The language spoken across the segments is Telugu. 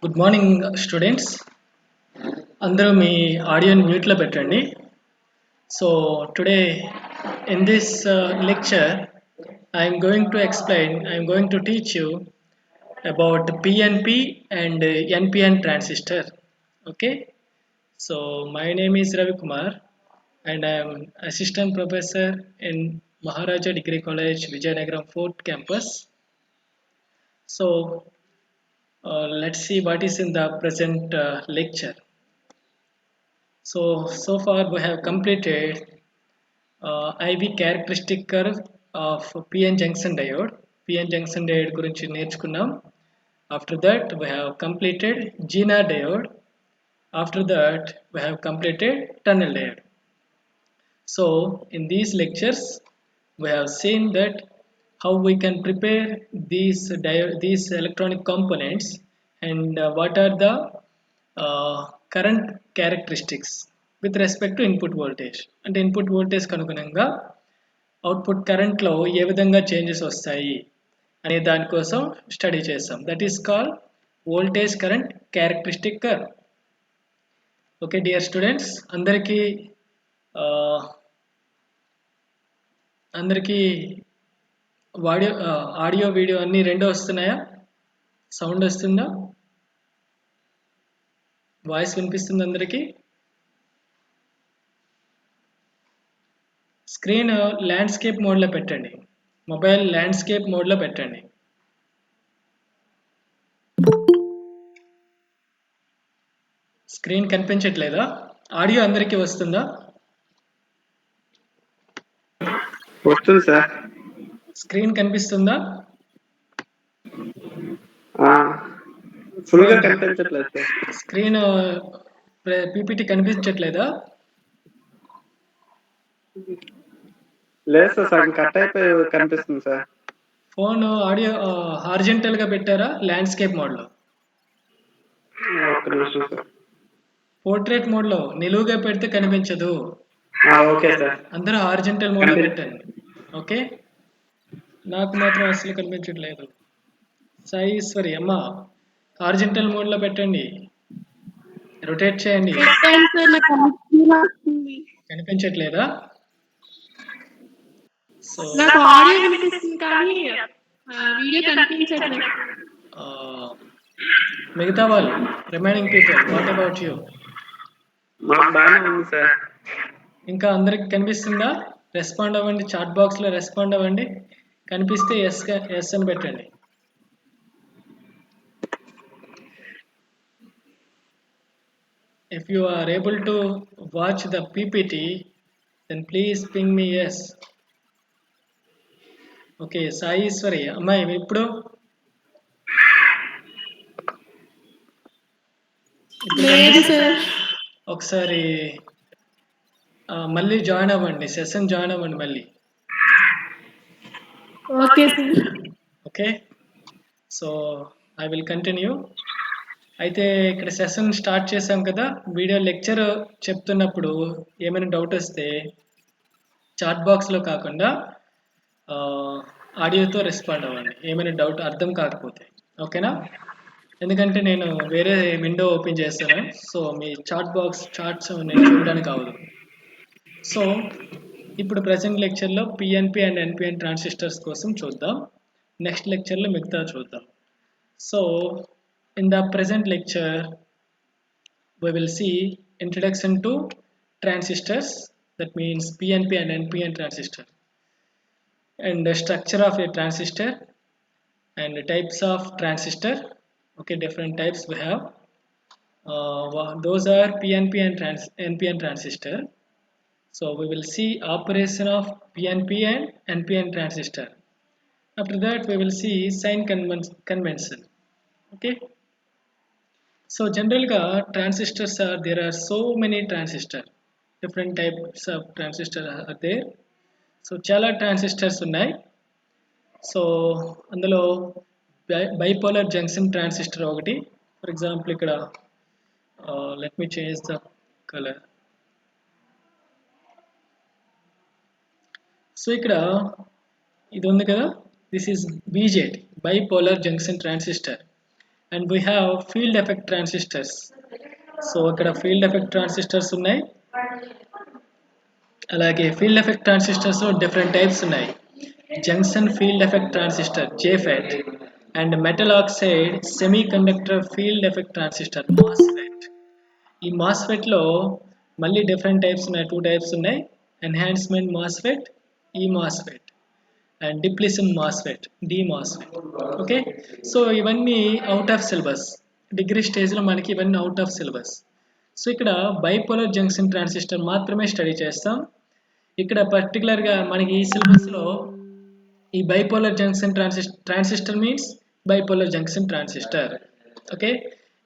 Good morning students. అందరూ మీ ఆడియోని మ్యూట్లో పెట్టండి. So today in this lecture I am going to explain, I am going to teach you about PNP and NPN transistor. Okay, so my name is Ravi Kumar and I am assistant professor in Maharaja Degree College, Vijayanagaram 4th campus. So let's see what is in the present lecture. So far we have completed IV characteristic curve of PN junction diode. PN junction diode గురించి నేర్చుకున్నాం. After that we have completed Zener diode. After that we have completed tunnel diode. So in these lectures we have seen that how we can prepare these electronic components and what are the current characteristics with respect to input voltage. అంటే ఇన్పుట్ వోల్టేజ్ అనుగుణంగా అవుట్పుట్ కరెంట్లో ఏ విధంగా చేంజెస్ వస్తాయి అనే దానికోసం స్టడీ చేస్తాం. That is call voltage current characteristic curve. Okay dear students, అందరికీ ఆడియో వీడియో అన్నీ రెండు వస్తున్నాయా? సౌండ్ వస్తుందా? వాయిస్ వినిపిస్తుంది అందరికీ? స్క్రీన్ ల్యాండ్స్కేప్ మోడ్లో పెట్టండి. మొబైల్ ల్యాండ్స్కేప్ మోడ్లో పెట్టండి. స్క్రీన్ కనిపించట్లేదా? ఆడియో అందరికీ వస్తుందా? వస్తుంది సార్. స్క్రీన్ కనిపిస్తుందా? ఫుల్ గా కనిపించట్లేదు సార్. స్క్రీన్ పీపీటీ కనిపించట్లేదా? లేదు సార్, సగం కట్ అయిపోయి కనిపిస్తుంది సార్. ఫోన్ ఆడియో హారిజంటల్ గా పెట్టారా ల్యాండ్స్కేప్ మోడ్లో? ఒక్క నిమిషం సార్. పోర్ట్రేట్ మోడ్లో నిలువుగా పెడితే కనిపించదు. Okay sir. అందరూ హారిజంటల్ మోడ్లో పెట్టండి. ఓకే, నాకు మాత్రం అసలు కనిపించట్లేదు. సాయిశ్వరి అమ్మ హారిజంటల్ మోడ్లో పెట్టండి, రొటేట్ చేయండి. కనిపించట్లేదా? సో మిగతా వాళ్ళు remaining people what about you? ఇంకా అందరికి కనిపిస్తుందా? రెస్పాండ్ అవ్వండి, చాట్ బాక్స్లో రెస్పాండ్ అవ్వండి. కనిపిస్తే ఎస్ అని పెట్టండి. If you are able to watch the PPT, then please ping me yes. Okay, Sayeshwari అమ్మాయి ఇప్పుడు ఒకసారి మళ్ళీ జాయిన్ అవ్వండి, సెషన్ జాయిన్ అవ్వండి మళ్ళీ. Okay, so I will continue. అయితే ఇక్కడ సెషన్ స్టార్ట్ చేసాం కదా. వీడియో లెక్చర్ చెప్తున్నప్పుడు ఏమైనా డౌట్ వస్తే చాట్ బాక్స్లో కాకుండా ఆడియోతో రెస్పాండ్ అవ్వండి, ఏమైనా డౌట్ అర్థం కాకపోతే. ఓకేనా? ఎందుకంటే నేను వేరే విండో ఓపెన్ చేస్తాను, సో మీ చాట్స్ నేను చూడడానికి అవ్వదు. సో ఇప్పుడు ప్రజెంట్ లెక్చర్లో పిఎన్పి అండ్ ఎన్పిఎన్ ట్రాన్సిస్టర్స్ కోసం చూద్దాం. నెక్స్ట్ లెక్చర్లో మిగతా చూద్దాం. So in the present lecture we will see introduction to transistors, that means PNP and NPN transistor, and the structure of a transistor and the types of transistor. Okay, different types we have. Those are PNP and NPN transistor. So we will see operation of PNP and NPN transistor. After that we will see sign convention. Okay, so generally transistors there are so many transistors, different types of transistors are there. So చాలా transistors ఉన్నాయి. సో అందులో bipolar junction transistor ఒకటి. ఫర్ ఎగ్జాంపుల్ ఇక్కడ let me change the color. So ఇక్కడ ఇది ఉంది కదా, this is BJT, bipolar junction transistor. And we have field effect transistors. So ఇక్కడ ఫీల్డ్ ఎఫెక్ట్ ట్రాన్సిస్టర్స్ ఉన్నాయి. అలాగే field effect transistors different types ఉన్నాయి. Junction field effect transistor JFET and metal oxide semiconductor field effect transistor MOSFET. ఈ మాస్ఫెట్ లో మళ్ళీ డిఫరెంట్ టైప్స్ ఉన్నాయి, 2 టైప్స్ ఉన్నాయి. ఎన్హాన్స్మెంట్ మాస్ఫెట్, ఈ MOSFET, and depletion MOSFET, D MOSFET. Okay, so ఇవన్నీ అవుట్ ఆఫ్ సిలబస్, డిగ్రీ స్టేజ్లో మనకి ఇవన్నీ అవుట్ ఆఫ్ సిలబస్. సో ఇక్కడ బైపోలర్ జంక్షన్ ట్రాన్సిస్టర్ మాత్రమే స్టడీ చేస్తాం. ఇక్కడ పర్టికులర్గా మనకి ఈ సిలబస్లో ఈ bipolar junction transistor means bipolar junction transistor. Okay,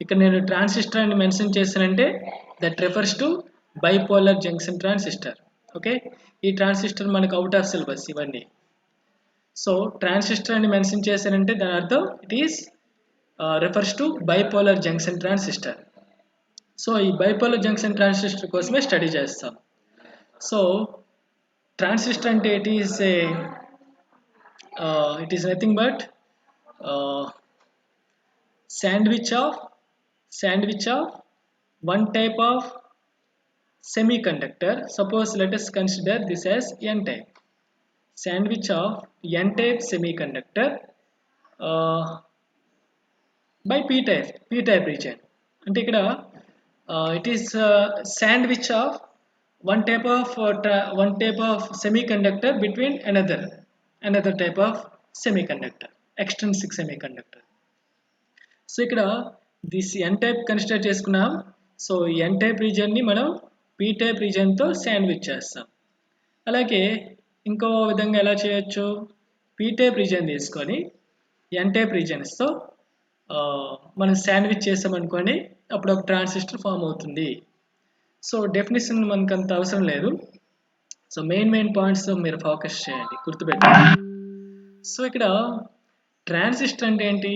ఇక్కడ నేను ట్రాన్సిస్టర్ అని మెన్షన్ చేశానంటే that refers to bipolar junction transistor. Okay, ఈ ట్రాన్సిస్టర్ మనకు అవుట్ ఆఫ్ సిలబస్ ఇవన్నీ. సో ట్రాన్సిస్టర్ అని మెన్షన్ చేశానంటే దాని అర్థం it is refers to bipolar junction transistor. So ఈ బైపోలర్ జంక్షన్ ట్రాన్సిస్టర్ కోసమే స్టడీ చేస్తాం. సో ట్రాన్సిస్టర్ అంటే it is nothing but sandwich of one type of semiconductor. Suppose let us consider this as n type. Sandwich of n type semiconductor by p type region. అంటే ఇక్కడ it is sandwich of one type of semiconductor between another type of semiconductor, extrinsic semiconductor. So ఇక్కడ దిస్ ఎన్ టైప్ కన్సిడర్ చేసుకున్నాం. సో ఎన్ టైప్ రీజియన్ని మనం పీ టైప్ రీజియన్తో శాండ్విచ్ చేస్తాం. అలాగే ఇంకో విధంగా ఎలా చేయొచ్చు, పీ టైప్ రీజియన్ తీసుకొని ఎన్ టైప్ రీజియన్స్తో మనం శాండ్విచ్ చేస్తామనుకోండి, అప్పుడు ఒక ట్రాన్సిస్టర్ ఫామ్ అవుతుంది. సో డెఫినేషన్ మనకు అంత అవసరం లేదు. సో మెయిన్ పాయింట్స్ మీరు ఫోకస్ చేయండి, గుర్తుపెట్టండి. సో ఇక్కడ ట్రాన్సిస్టర్ అంటే ఏంటి?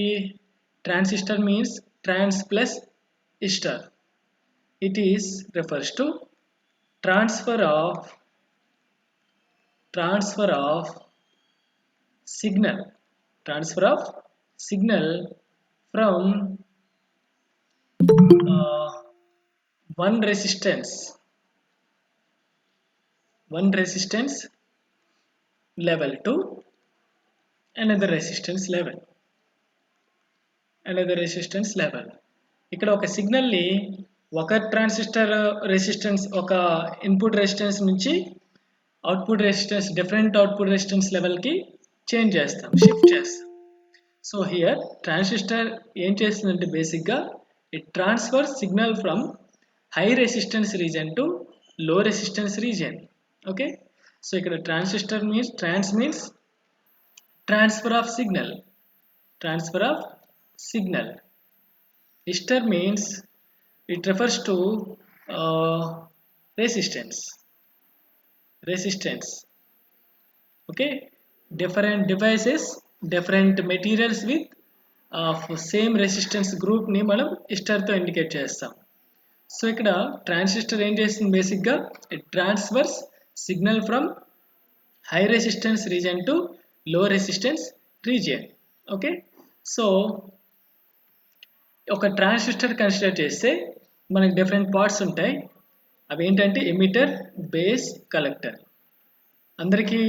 Transistor means trans plus istor. It is refers to transfer of signal from one resistance level to another resistance level. ఇక్కడ ఒక సిగ్నల్ని ఒక ట్రాన్సిస్టర్ రెసిస్టెన్స్, ఒక ఇన్పుట్ రెసిస్టెన్స్ నుంచి output resistance, different output resistance లెవెల్కి చేంజ్ చేస్తాం, షిఫ్ట్ చేస్తాం. సో హియర్ ట్రాన్సిస్టర్ ఏం చేస్తుందంటే బేసిక్గా it transfer signal from high resistance region to low resistance region. Okay, so ఇక్కడ transistor means transfer of signal. Istor means it refers to resistance. Okay, different devices, different materials with same resistance group ని మనం istor తో ఇండికేట్ చేస్తాం. సో ఇక్కడ ట్రాన్సిస్టర్ ఏం చేస్తుంది బేసిక్గా, it transfers signal from high resistance region to low resistance region. Okay, so ఒక ట్రాన్సిస్టర్ కన్సిడర్ చేస్తే మనకి డిఫరెంట్ పార్ట్స్ ఉంటాయి. అవి ఏంటంటే ఎమిటర్, బేస్, కలెక్టర్. అందరికీ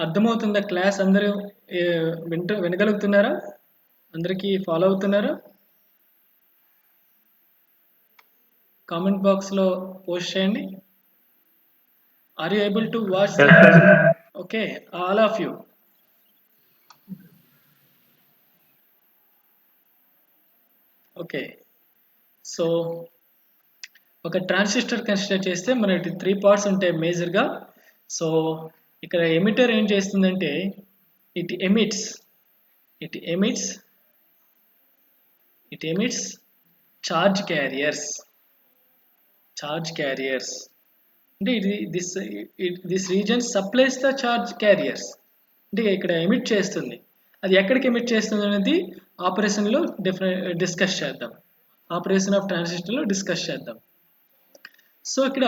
అర్థమవుతుందా క్లాస్? అందరూ వినగలుగుతున్నారా? అందరికీ ఫాలో అవుతున్నారా? కామెంట్ బాక్స్లో పోస్ట్ చేయండి. Are you able to watch? Okay, all of you. Okay, so ఒక ట్రాన్సిస్టర్ కన్సిడర్ చేస్తే మనకి 3 పార్ట్స్ ఉంటాయి మేజర్గా. సో ఇక్కడ ఎమిటర్ ఏం చేస్తుందంటే ఇట్ ఎమిట్స్ చార్జ్ క్యారియర్స్. అంటే this reason supplies the charge carriers. అంటే ఇక్కడ ఎమిట్ చేస్తుంది. అది ఎక్కడికి ఎమిట్ చేస్తుంది అనేది ఆపరేషన్లో డిస్కస్ చేద్దాం. ఆపరేషన్ ఆఫ్ ట్రాన్సిస్టర్లో డిస్కస్ చేద్దాం. సో ఇక్కడ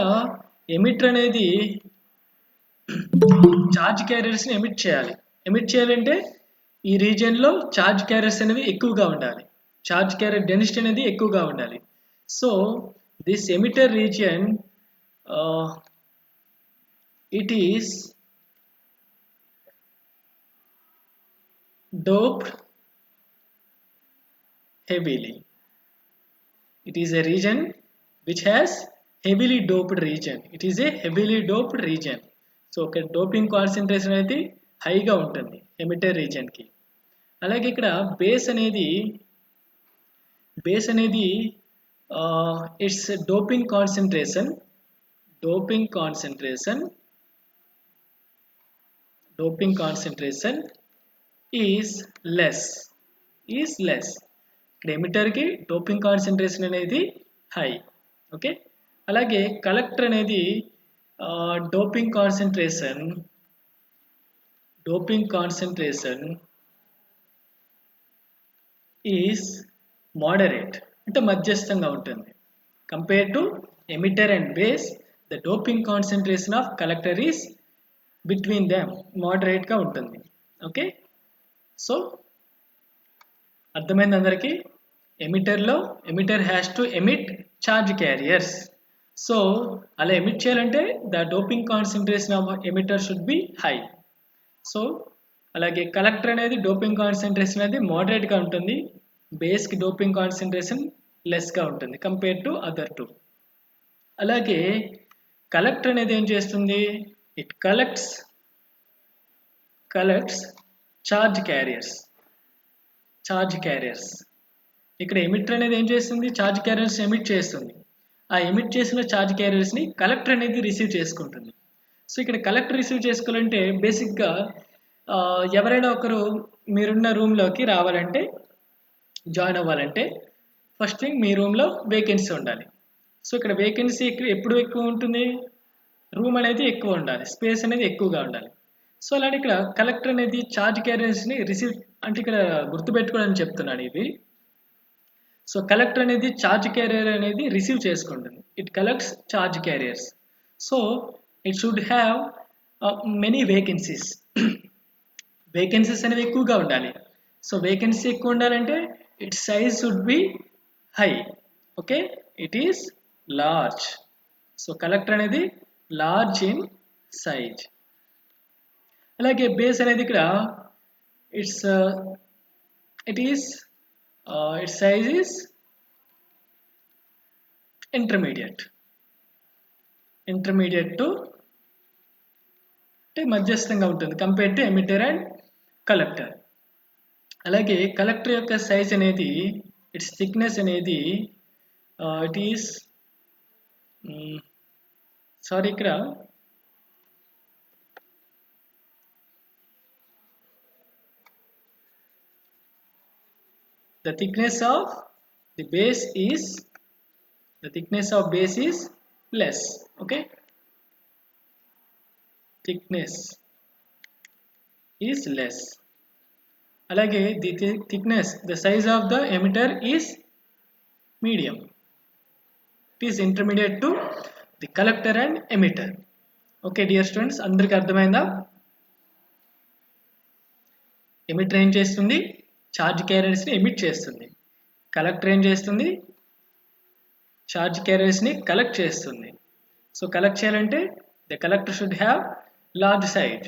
ఎమిటర్ అనేది చార్జ్ క్యారియర్స్ని ఎమిట్ చేయాలంటే ఈ రీజియన్లో చార్జ్ క్యారియర్స్ అనేవి ఎక్కువగా ఉండాలి. చార్జ్ క్యారియర్ డెన్సిటీ అనేది ఎక్కువగా ఉండాలి. So this emitter region it is doped heavily. It is a region which has heavily doped region. It is a heavily doped region. So ఒక డోపింగ్ కాన్సన్ట్రేషన్ అనేది హైగా ఉంటుంది ఎమిటర్ రీజియన్కి. అలాగే ఇక్కడ బేస్ అనేది its doping concentration is less. ఇక్కడ ఎమిటర్కి డోపింగ్ కాన్సన్ట్రేషన్ అనేది హై. ఓకే, అలాగే కలెక్టర్ అనేది డోపింగ్ కాన్సన్ట్రేషన్ ఈజ్ మోడరేట్, అంటే మధ్యస్థంగా ఉంటుంది. Compare to emitter and base, the doping concentration of collector is between them, మోడరేట్గా ఉంటుంది. ఓకే, సో అర్థమైంది అందరికీ? Emitter has to emit charge carriers. So అలా ఎమిట్ చేయాలంటే the doping concentration of emitter should be high. So అలాగే కలెక్టర్ అనేది డోపింగ్ కాన్సన్ట్రేషన్ అనేది మోడరేట్గా ఉంటుంది, బేస్కి డోపింగ్ కాన్సన్ట్రేషన్ లెస్గా ఉంటుంది కంపేర్ టు అదర్ టూ. అలాగే కలెక్టర్ అనేది ఏం చేస్తుంది? It collects charge carriers. ఇక్కడ ఎమిటర్ అనేది ఏం చేస్తుంది? ఛార్జ్ క్యారియర్స్ ఎమిట్ చేస్తుంది. ఆ ఎమిట్ చేసిన ఛార్జ్ క్యారియర్స్ని కలెక్టర్ అనేది రిసీవ్ చేసుకుంటుంది. సో ఇక్కడ కలెక్టర్ రిసీవ్ చేసుకోవాలంటే బేసిక్గా ఎవరైనా ఒకరు మీరున్న రూమ్లోకి రావాలంటే, జాయిన్ అవ్వాలంటే ఫస్ట్ థింగ్ మీ రూమ్లో వేకెన్సీ ఉండాలి. సో ఇక్కడ వేకెన్సీ ఎప్పుడు ఎక్కువ ఉంటుంది? రూమ్ అనేది ఎక్కువ ఉండాలి, స్పేస్ అనేది ఎక్కువగా ఉండాలి. సో అలాంటి ఇక్కడ కలెక్టర్ అనేది ఛార్జ్ క్యారియర్స్ని రిసీవ్, అంటే ఇక్కడ గుర్తుపెట్టుకోవడానికి చెప్తున్నాను ఇది. సో కలెక్టర్ అనేది ఛార్జ్ క్యారియర్ అనేది రిసీవ్ చేసుకుంటుంది. It collects charge carriers. So it should have many vacancies. Vacancies అనేవి ఎక్కువగా ఉండాలి. సో వేకెన్సీ ఎక్కువ ఉండాలంటే it size should be high. Okay, it is large. So collector అనేది లార్జ్ ఇన్ సైజ్. అలాగే బేస్ అనేది ఇక్కడ it's size is intermediate to, అంటే మధ్యస్థంగా ఉంటుంది compare to emitter and collector. అలాగే కలెక్టర్ యొక్క సైజ్ అనేది, ఇట్స్ థిక్నెస్ అనేది ఇట్ ఈస్ ఇక్కడ the thickness of base is less. Okay, thickness is less. అలాగే the size of the emitter is medium. It is intermediate to the collector and emitter. Okay dear students, అందరికీ అర్థమైందా? ఎమిటర్ ఏం చేస్తుంది? ఛార్జ్ క్యారియర్స్ని ఎమిట్ చేస్తుంది. కలెక్టర్ ఏం చేస్తుంది? ఛార్జ్ క్యారియర్స్ని కలెక్ట్ చేస్తుంది. సో కలెక్ట్ చేయాలంటే the collector should have large size,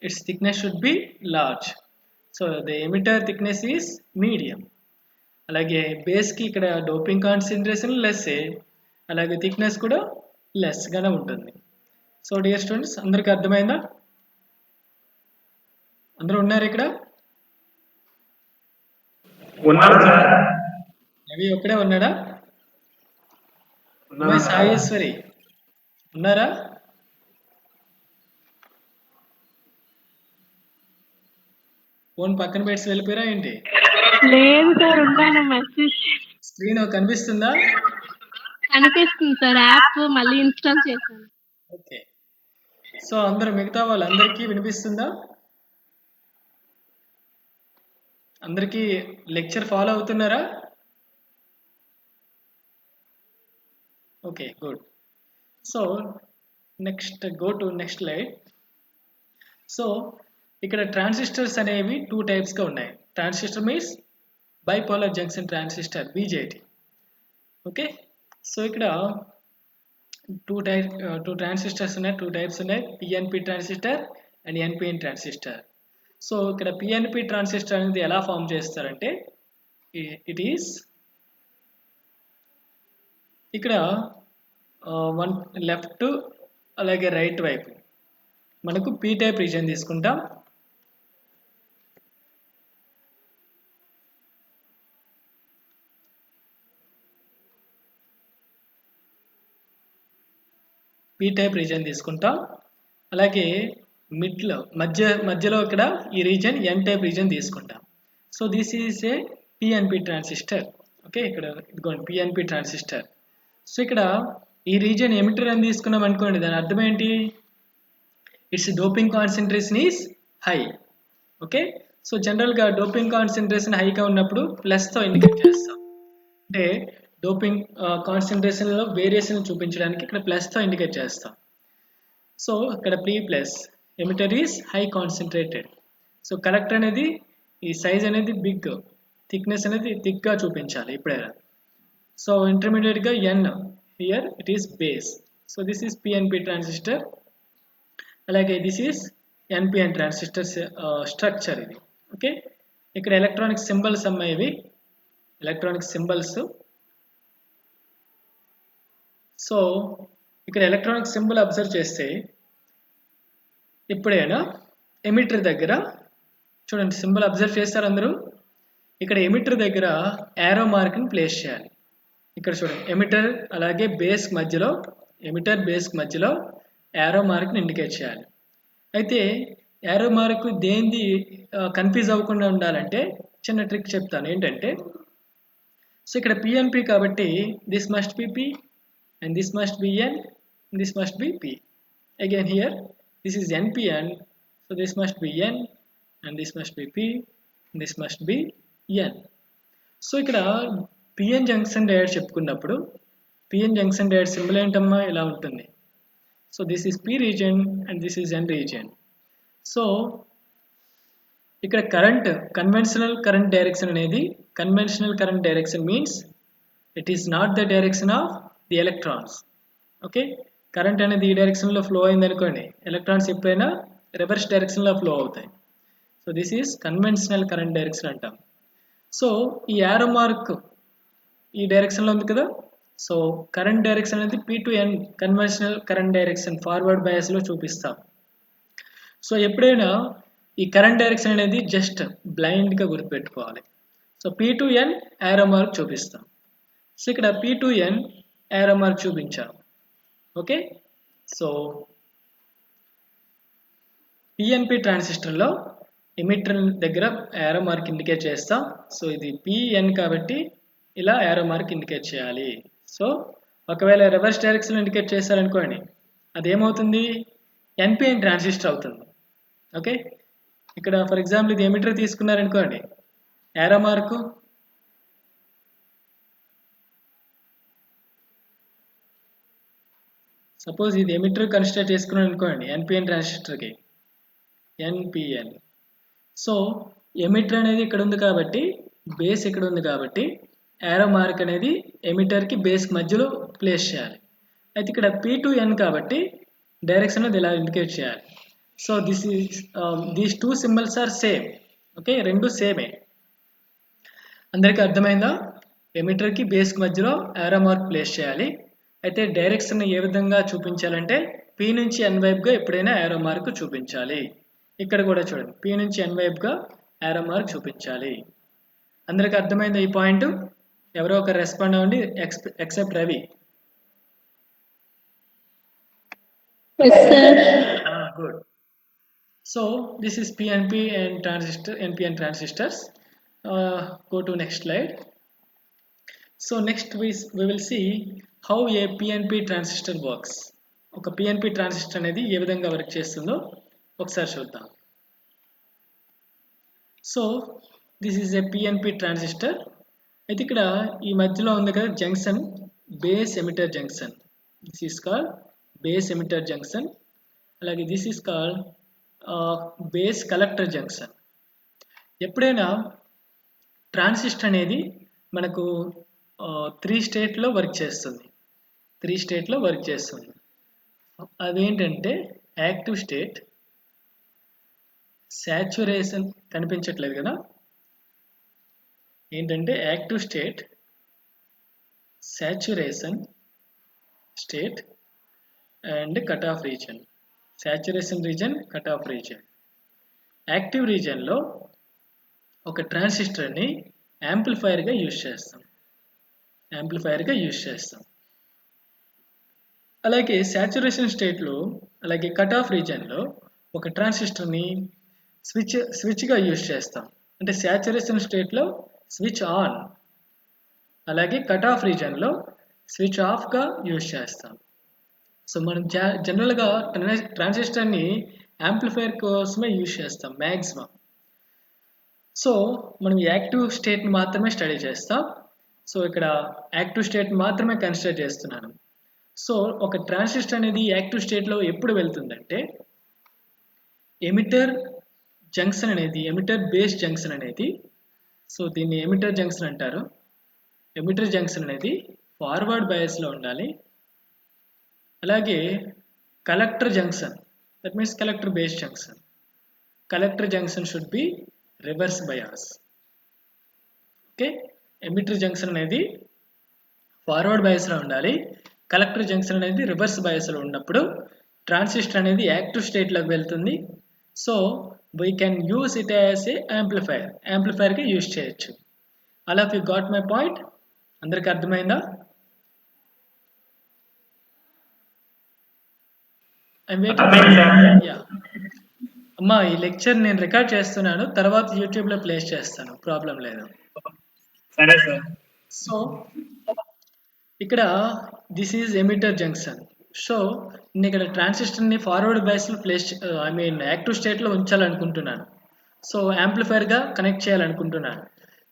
it's thickness should be large. So the emitter thickness is medium. అలాగే బేస్కి ఇక్కడ డోపింగ్ కాన్సన్ట్రేషన్ లెస్సే, అలాగే థిక్నెస్ కూడా లెస్గానే ఉంటుంది. సో డియర్ స్టూడెంట్స్, అందరికీ అర్థమైందా? అందరూ ఉన్నారు ఇక్కడ? రవి ఒక్కడే ఉన్నాడా? సాయేశ్వరి ఉన్నారా? ఫోన్ పక్కన పెట్టి వెళ్ళిపోయారా ఏంటి? లేదు సార్, ఉన్నాను. మెసేజ్ స్క్రీన్ కనిపిస్తుందా? కనిపిస్తుంది సార్, యాప్ మళ్ళీ ఇన్స్టాల్ చేశాను. ఓకే, సో అందరూ మిగతా వాళ్ళందరికీ వినిపిస్తుందా? అందరికీ లెక్చర్ ఫాలో అవుతున్నారా? Okay, good. So go to next slide. So ఇక్కడ ట్రాన్సిస్టర్స్ అనేవి 2 టైప్స్గా ఉన్నాయి. Transistor means bipolar junction transistor BJT. Okay, so ఇక్కడ టూ ట్రాన్సిస్టర్స్ ఉన్నాయి, 2 టైప్స్ ఉన్నాయి, PNP transistor and NPN transistor. So ఇక్కడ PNP ట్రాన్సిస్టర్ అనేది ఎలా ఫామ్ చేస్తారంటే ఇట్ ఈస్ ఇక్కడ వన్ లెఫ్ట్ అలాగే రైట్ వైపు మనకు P టైప్ రీజన్ తీసుకుంటాం. P టైప్ రీజన్ తీసుకుంటాం. అలాగే మధ్యలో ఇక్కడ ఈ రీజన్ N టైప్ రీజన్ తీసుకుంటాం. So this is a PNP transistor. Okay, ఇక్కడ ఇదిగోండి PNP ట్రాన్సిస్టర్. సో ఇక్కడ ఈ రీజన్ ఎమిటర్ అని తీసుకున్నాం అనుకోండి, దాని అర్థం ఏంటి? It's doping concentration is high. Okay, so జనరల్గా డోపింగ్ కాన్సన్ట్రేషన్ హైగా ఉన్నప్పుడు ప్లస్తో ఇండికేట్ చేస్తాం. అంటే డోపింగ్ కాన్సన్ట్రేషన్లో వేరియేషన్ చూపించడానికి ఇక్కడ ప్లస్తో ఇండికేట్ చేస్తాం. సో ఇక్కడ P plus, emitter is high concentrated. So collector అనేది ఈ సైజ్ అనేది బిగ్, థిక్నెస్ అనేది థిక్గా చూపించాలి ఎప్పుడైనా. సో ఇంటర్మీడియట్గా N, here it is base. So this is PNP transistor. అలాగే this is NPN transistor structure ఇది. ఓకే, ఇక్కడ ఎలక్ట్రానిక్ సింబల్స్ అమ్మాయి, ఎలక్ట్రానిక్ సింబల్స్. సో ఇక్కడ ఎలక్ట్రానిక్ సింబల్ అబ్జర్వ్ చేస్తే ఎప్పుడైనా ఎమిటర్ దగ్గర చూడండి, సింబల్ అబ్జర్వ్ చేస్తారు అందరూ. ఇక్కడ ఎమిటర్ దగ్గర యారో మార్క్ని ప్లేస్ చేయాలి. ఇక్కడ చూడండి ఎమిటర్ అలాగే బేస్ మధ్యలో, ఎమిటర్ బేస్ మధ్యలో యారో మార్క్ని ఇండికేట్ చేయాలి. అయితే యారో మార్క్ దేనిది కన్ఫ్యూజ్ అవ్వకుండా ఉండాలంటే చిన్న ట్రిక్ చెప్తాను. ఏంటంటే, సో ఇక్కడ PNP కాబట్టి this must be P and this must be N, and this must be P. Again here this is NPN, so this must be N and this must be P and this must be N. So ఇక్కడ PN జంక్షన్ డయోడ్ చెప్పుకున్నప్పుడు PN జంక్షన్ డయోడ్ సింబల్ ఏంటమ్మా ఇలా ఉంటుంది. So this is P region and this is N region. So ఇక్కడ కరెంట్ కన్వెన్షనల్ కరెంట్ డైరెక్షన్ అనేది, conventional current direction means it is not the direction of the electrons. Okay, current అనేది ఈ డైరెక్షన్లో ఫ్లో అయింది అనుకోండి, ఎలక్ట్రాన్స్ ఎప్పుడైనా రివర్స్ డైరెక్షన్లో ఫ్లో అవుతాయి. So this is conventional current direction అంటాం. సో ఈ యారో మార్క్ ఈ డైరెక్షన్లో ఉంది కదా, సో కరెంట్ డైరెక్షన్ అనేది P to N conventional current direction forward బయాస్లో చూపిస్తాం. సో ఎప్పుడైనా ఈ కరెంట్ డైరెక్షన్ అనేది జస్ట్ బ్లైండ్గా గుర్తుపెట్టుకోవాలి. So P to N arrow mark చూపిస్తాం. సో ఇక్కడ P to N arrow mark చూపించాం. ఓకే, సో PNP ట్రాన్సిస్టర్లో ఎమిటర్ దగ్గర యారో మార్క్ ఇండికేట్ చేస్తాం. సో ఇది PN కాబట్టి ఇలా యారో మార్క్ ఇండికేట్ చేయాలి. సో ఒకవేళ రివర్స్ డైరెక్షన్లో ఇండికేట్ చేశారనుకోండి, అదేమవుతుంది? NPN ట్రాన్సిస్టర్ అవుతుంది. ఓకే, ఇక్కడ ఫర్ ఎగ్జాంపుల్ ఇది ఎమిటర్ తీసుకున్నారనుకోండి, యారో మార్కు సపోజ్ ఇది ఎమిటర్ కన్సిడర్ చేసుకున్నాను అనుకోండి, NPN ట్రాన్సిస్టర్కి NPN. సో ఎమిటర్ అనేది ఇక్కడ ఉంది కాబట్టి, బేస్ ఇక్కడ ఉంది కాబట్టి యారో మార్క్ అనేది ఎమిటర్కి బేస్కి మధ్యలో ప్లేస్ చేయాలి. అయితే ఇక్కడ P to N కాబట్టి డైరెక్షన్ అది ఇలా ఇండికేట్ చేయాలి. So these two symbols are same. Okay, రెండు సేమే. అందరికీ అర్థమైందా? ఎమిటర్కి బేస్కి మధ్యలో యారో మార్క్ ప్లేస్ చేయాలి. అయితే డైరెక్షన్ ఏ విధంగా చూపించాలంటే P నుంచి N వైపుగా ఎప్పుడైనా యారో మార్క్ చూపించాలి. ఇక్కడ కూడా చూడండి, P నుంచి N వైపుగా యారో మార్క్ చూపించాలి. అందరికీ అర్థమైందా ఈ పాయింట్? ఎవరో ఒక రెస్పాండ్ అవ్వండి, except Ravi. Good. So this is PNP and transistor, NPN transistors. Go to next slide. So next we will see how a PNP transistor works. ఒక PNP ట్రాన్సిస్టర్ అనేది ఏ విధంగా వర్క్ చేస్తుందో ఒకసారి చూద్దాం. So this is a PNP transistor. అయితే ఇక్కడ ఈ మధ్యలో ఉంది కదా junction, base emitter junction. This is called base emitter junction. అలాగే this is called base collector junction. ఎప్పుడైనా ట్రాన్సిస్టర్ అనేది మనకు 3 స్టేట్లో వర్క్ చేస్తుంది. 3 స్టేట్లో వర్క్ చేస్తుంది. అవేంటంటే యాక్టివ్ స్టేట్, సాచురేషన్ కనిపించట్లేదు కదా, ఏంటంటే active state, saturation state and cut off region. Saturation region, cut off region. Active రీజన్లో ఒక ట్రాన్సిస్టర్ని యాంప్లిఫైయర్గా యూజ్ చేస్తాం. అలాగే సాచురేషన్ స్టేట్లో, అలాగే కట్ ఆఫ్ రీజన్లో ఒక ట్రాన్సిస్టర్ని స్విచ్గా యూజ్ చేస్తాం. అంటే సాచురేషన్ స్టేట్లో స్విచ్ ఆన్, అలాగే కట్ ఆఫ్ రీజన్లో స్విచ్ ఆఫ్గా యూజ్ చేస్తాం. సో మనం జనరల్గా ట్రాన్సిస్టర్ని యాంప్లిఫైయర్ కోసమే యూజ్ చేస్తాం మ్యాక్సిమం. సో మనం యాక్టివ్ స్టేట్ని మాత్రమే స్టడీ చేస్తాం. సో ఇక్కడ యాక్టివ్ స్టేట్ మాత్రమే కన్సిడర్ చేస్తున్నాను. సో ఒక ట్రాన్సిస్టర్ అనేది యాక్టివ్ స్టేట్లో ఎప్పుడు వెళ్తుందంటే, ఎమిటర్ జంక్షన్ అనేది, ఎమిటర్ బేస్ జంక్షన్ అనేది, సో దీన్ని ఎమిటర్ జంక్షన్ అంటారు. ఎమిటర్ జంక్షన్ అనేది ఫార్వర్డ్ బయాస్లో ఉండాలి. అలాగే collector junction, that means collector base junction, collector junction should B reverse bias. Okay, emitter junction అనేది ఫార్వర్డ్ బయాస్లో ఉండాలి. కలెక్టర్ జంక్షన్ అనేది రివర్స్ బయాస్లో ఉన్నప్పుడు ట్రాన్సిస్టర్ అనేది యాక్టివ్ స్టేట్లోకి వెళ్తుంది. So we can use it as a యాంప్లిఫైయర్గా యూజ్ చేయొచ్చు. All of you got my point? అందరికి అర్థమైందా? అమ్మా, ఈ లెక్చర్ నేను రికార్డ్ చేస్తున్నాను, తర్వాత యూట్యూబ్లో ప్లేస్ చేస్తాను, ప్రాబ్లం లేదు. సరే సార్. సో ఇక్కడ this is emitter junction. So నేను ఇక్కడ ట్రాన్సిస్టర్ని ఫార్వర్డ్ బయాస్లో యాక్టివ్ స్టేట్లో ఉంచాలనుకుంటున్నాను. సో యాంప్లిఫైయర్గా కనెక్ట్ చేయాలనుకుంటున్నాను.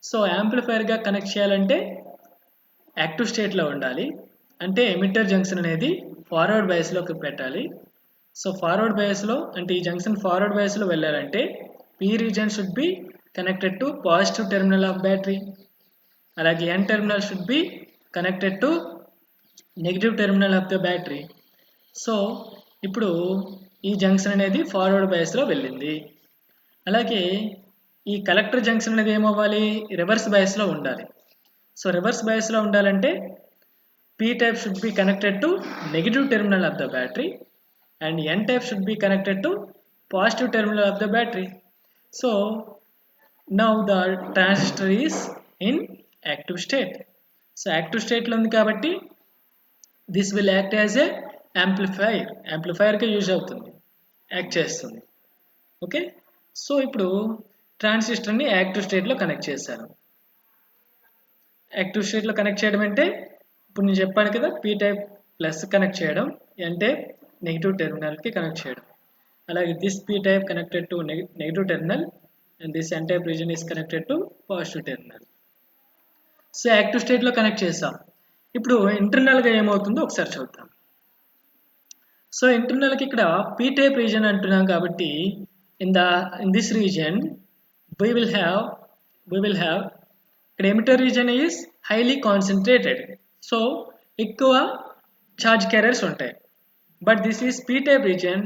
సో యాంప్లిఫైయర్గా కనెక్ట్ చేయాలంటే యాక్టివ్ స్టేట్లో ఉండాలి. అంటే ఎమిటర్ జంక్షన్ అనేది ఫార్వర్డ్ బయాస్లోకి పెట్టాలి. సో ఫార్వర్డ్ బయాస్లో అంటే ఈ జంక్షన్ ఫార్వర్డ్ బయాస్లో వెళ్ళాలంటే P region should be connected to positive terminal of battery. అలాగే N terminal should be connected to negative terminal of the battery. So ఇప్పుడు ఈ జంక్షన్ అనేది ఫార్వర్డ్ బయాస్లో వెళ్ళింది. అలాగే ఈ కలెక్టర్ జంక్షన్ అనేది ఏమవ్వాలి? రివర్స్ బయాస్లో ఉండాలి. సో రివర్స్ బయాస్లో ఉండాలంటే P type should be connected to negative terminal of the battery and n type should be connected to positive terminal of the battery. So now the transistor is in active state. So active state lo undi kabatti this will act as a amplifier ga use avutundi, act chestundi. Okay, so ippudu transistor ni active state lo connect chesanu. Active state lo connect cheyadam ante ippudu nenu cheppanu kada, p type plus connect cheyadam, n type negative టెర్మినల్కి కనెక్ట్ చేయడం. అలాగే this P type connected to negative terminal and this N type region is connected to positive terminal. So active స్టేట్లో కనెక్ట్ చేస్తాం. ఇప్పుడు ఇంటర్నల్గా ఏమవుతుందో ఒకసారి చూద్దాం. సో ఇంటర్నల్కి ఇక్కడ పీ టైప్ రీజన్ అంటున్నాం కాబట్టి in this reason we will have ఇక్కడ emitter reason is highly concentrated. So ఎక్కువ ఛార్జ్ క్యారియర్స్ ఉంటాయి. But this is p-type region.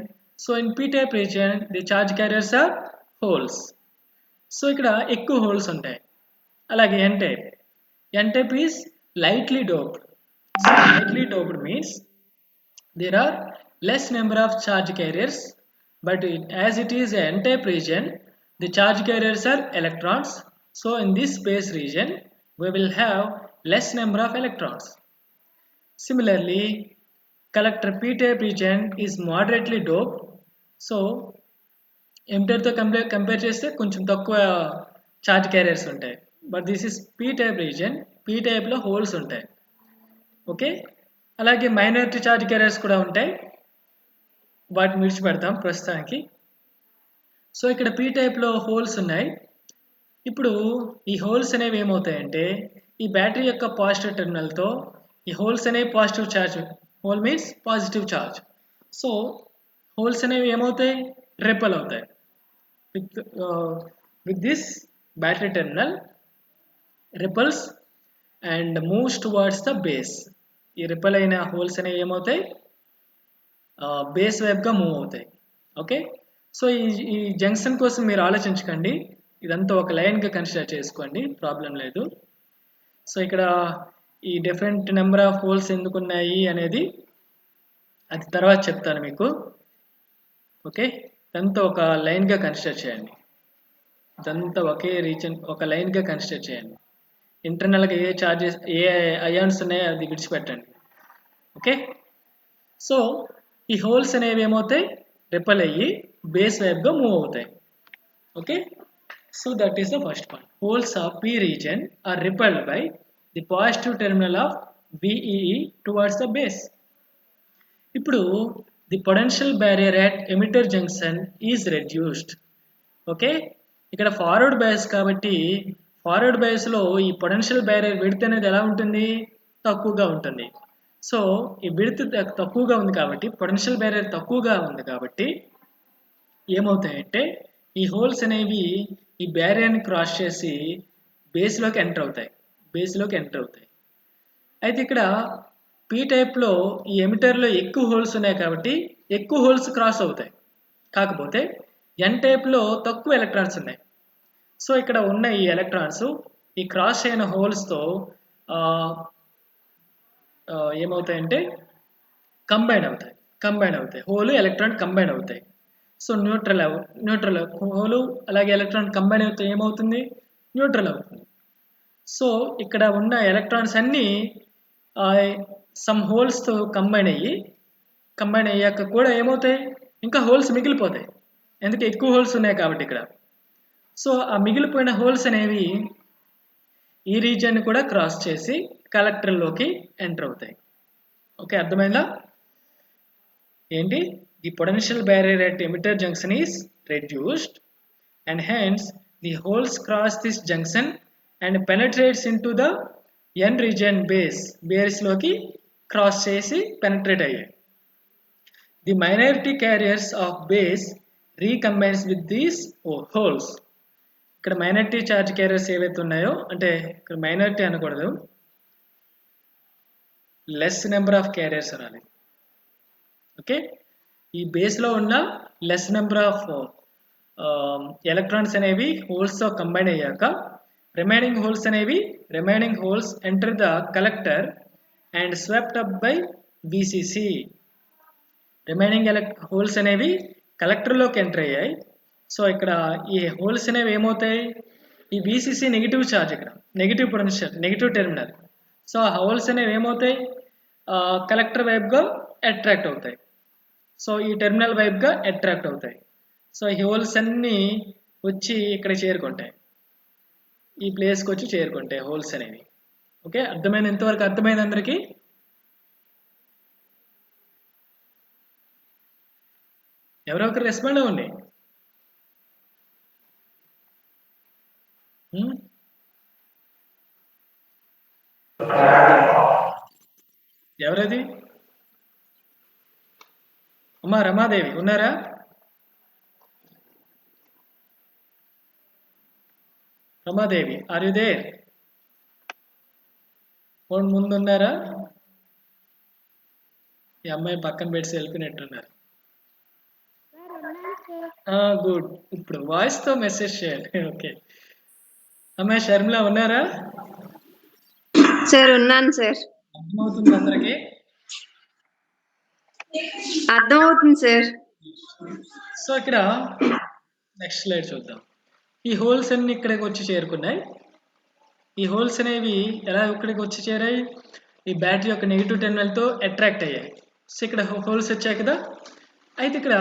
So in p-type region the charge carriers are holes. So ikkada ekku holes untayi. Alage n type is lightly doped. So lightly doped means there are less number of charge carriers, but as it is a n-type region the charge carriers are electrons. So in this space region we will have less number of electrons. Similarly collector p-type region is moderately doped. So emitter తో కంపేర్ చేస్తే కొంచెం తక్కువ ఛార్జ్ క్యారియర్స్ ఉంటాయి. But this is p-type region. p-typeలో హోల్స్ ఉంటాయి. ఓకే, అలాగే మైనారిటీ ఛార్జ్ క్యారియర్స్ కూడా ఉంటాయి, వాటిని విడిచిపెడతాం ప్రస్తుతానికి. సో ఇక్కడ p-typeలో హోల్స్ ఉన్నాయి. ఇప్పుడు ఈ హోల్స్ అనేవి ఏమవుతాయంటే ఈ బ్యాటరీ యొక్క పాజిటివ్ టెర్మినల్తో ఈ హోల్స్ అనేవి positive charge, whole means positive charge. So holes అనేవి ఏమవుతాయి? రిపెల్ అవుతాయి with this battery terminal. Repulse and moves towards the base. ఈ రిపల్ అయిన హోల్స్ అనేవి ఏమవుతాయి, బేస్ వైపుగా మూవ్ అవుతాయి. ఓకే, సో ఈ జంక్షన్ కోసం మీరు ఆలోచించకండి, ఇదంతా ఒక లైన్గా కన్సిడర్ చేసుకోండి, ప్రాబ్లం లేదు. సో ఇక్కడ ఈ డిఫరెంట్ నెంబర్ ఆఫ్ హోల్స్ ఎందుకు ఉన్నాయి అనేది అది తర్వాత చెప్తాను మీకు. ఓకే, ఇదంతా ఒక లైన్గా కన్సిడర్ చేయండి, ఇదంతా ఒకే రీజన్ ఒక లైన్గా కన్సిడర్ చేయండి. ఇంటర్నల్గా ఏ చార్జెస్ ఏ అయాన్స్ ఉన్నాయో అది విడిచిపెట్టండి. ఓకే, సో ఈ హోల్స్ అనేవి ఏమవుతాయి, రిపల్ అయ్యి బేస్ వైపుగా మూవ్ అవుతాయి. Okay, so that is the first point. Holes of P region are repelled by the positive terminal of VEE towards the base. ఇప్పుడు the potential barrier at emitter junction is reduced. Okay, ఇక్కడ ఫార్వర్డ్ బయాస్ కాబట్టి ఫార్వర్డ్ బయాస్లో ఈ పొటెన్షియల్ బ్యారియర్ విడ్త్ అనేది ఎలా ఉంటుంది, తక్కువగా ఉంటుంది. సో ఈ విడ్త్ తక్కువగా ఉంది కాబట్టి, పొటెన్షియల్ బ్యారియర్ తక్కువగా ఉంది కాబట్టి ఏమవుతాయంటే ఈ హోల్స్ అనేవి ఈ బ్యారియర్ని క్రాస్ చేసి బేస్లోకి ఎంటర్ అవుతాయి. అయితే ఇక్కడ పీ టైప్లో ఈ ఎమిటర్లో ఎక్కువ హోల్స్ ఉన్నాయి కాబట్టి ఎక్కువ హోల్స్ క్రాస్ అవుతాయి. కాకపోతే ఎన్ టైప్లో తక్కువ ఎలక్ట్రాన్స్ ఉన్నాయి. సో ఇక్కడ ఉన్న ఈ ఎలక్ట్రాన్స్ ఈ క్రాస్ అయిన హోల్స్తో ఏమవుతాయంటే కంబైన్ అవుతాయి. హోల్ ఎలక్ట్రాన్ కంబైన్ అవుతాయి. సో న్యూట్రల్ హోలు అలాగే ఎలక్ట్రాన్ కంబైన్ అవుతే ఏమవుతుంది, న్యూట్రల్ అవుతుంది. సో ఇక్కడ ఉన్న ఎలక్ట్రాన్స్ అన్నీ సమ్ హోల్స్తో కంబైన్ అయ్యాక కూడా ఏమవుతాయి, ఇంకా హోల్స్ మిగిలిపోతాయి, ఎందుకు ఎక్కువ హోల్స్ ఉన్నాయి కాబట్టి ఇక్కడ. సో ఆ మిగిలిపోయిన హోల్స్ అనేవి ఈ రీజియన్ కూడా క్రాస్ చేసి కలెక్టర్లోకి ఎంటర్ అవుతాయి. ఓకే, అర్థమైందా ఏంటి, the potential barrier at emitter junction is reduced and hence the holes cross this junction and penetrates into the n region base లోకి క్రాస్ చేసి పెనట్రేట్ అయ్యాయి. The minority carriers of base recombines with these holes. ఇక్కడ మైనారిటీ చార్జ్ క్యారియర్స్ ఏవైతే ఉన్నాయో, అంటే ఇక్కడ మైనారిటీ అనకూడదు, లెస్ నెంబర్ ఆఫ్ క్యారియర్స్ అనాలి. ఓకే, ఈ బేస్లో ఉన్న లెస్ నెంబర్ ఆఫ్ ఎలక్ట్రాన్స్ అనేవి హోల్స్తో కంబైన్ అయ్యాక remaining holes enter the collector and swept up by VCC. Remaining holes అనేవి కలెక్టర్లోకి ఎంటర్ అయ్యాయి. సో ఇక్కడ ఈ హోల్స్ అనేవి ఏమవుతాయి, ఈ VCC నెగిటివ్ ఛార్జ్, ఇక్కడ negative potential, negative terminal. So ఆ హోల్స్ అనేవి ఏమవుతాయి, కలెక్టర్ వైపుగా అట్రాక్ట్ అవుతాయి. సో ఈ టెర్మినల్ వైపుగా అట్రాక్ట్ అవుతాయి. సో ఈ హోల్స్ అన్నీ వచ్చి ఇక్కడ చేరుకుంటాయి, ఈ ప్లేస్కి వచ్చి చేరుకుంటాయి హోల్స్ అనేవి. ఓకే, అర్థమైంది, ఇంతవరకు అర్థమైంది అందరికీ? ఎవరో ఒకరు రెస్పాండ్ అవ్వండి. ఎవరది? అమ్మా రమాదేవి ఉన్నారా? Ramadevi, are you there? Phone ముందున్నారా? ఈ అమ్మాయి పక్కన పెట్టి వెళ్ళిపోయినట్టున్నారు. గుడ్, ఇప్పుడు వాయిస్తో మెసేజ్ చేయండి. ఓకే, అమ్మాయి షర్మిల ఉన్నారా? సార్ ఉన్నాను సార్. అర్థమవుతుంది అందరికి? అర్థమవుతుంది సార్. సో ఇక్కడ నెక్స్ట్ స్లైడ్ చూద్దాం. ఈ హోల్స్ అన్ని ఇక్కడికి వచ్చి చేరుకున్నాయి. ఈ హోల్స్ అనేవి ఎలా ఇక్కడికి వచ్చి చేరాయి, ఈ బ్యాటరీ యొక్క నెగిటివ్ టెర్మినల్తో అట్రాక్ట్ అయ్యాయి. సో ఇక్కడ హోల్స్ వచ్చాయి కదా. అయితే ఇక్కడ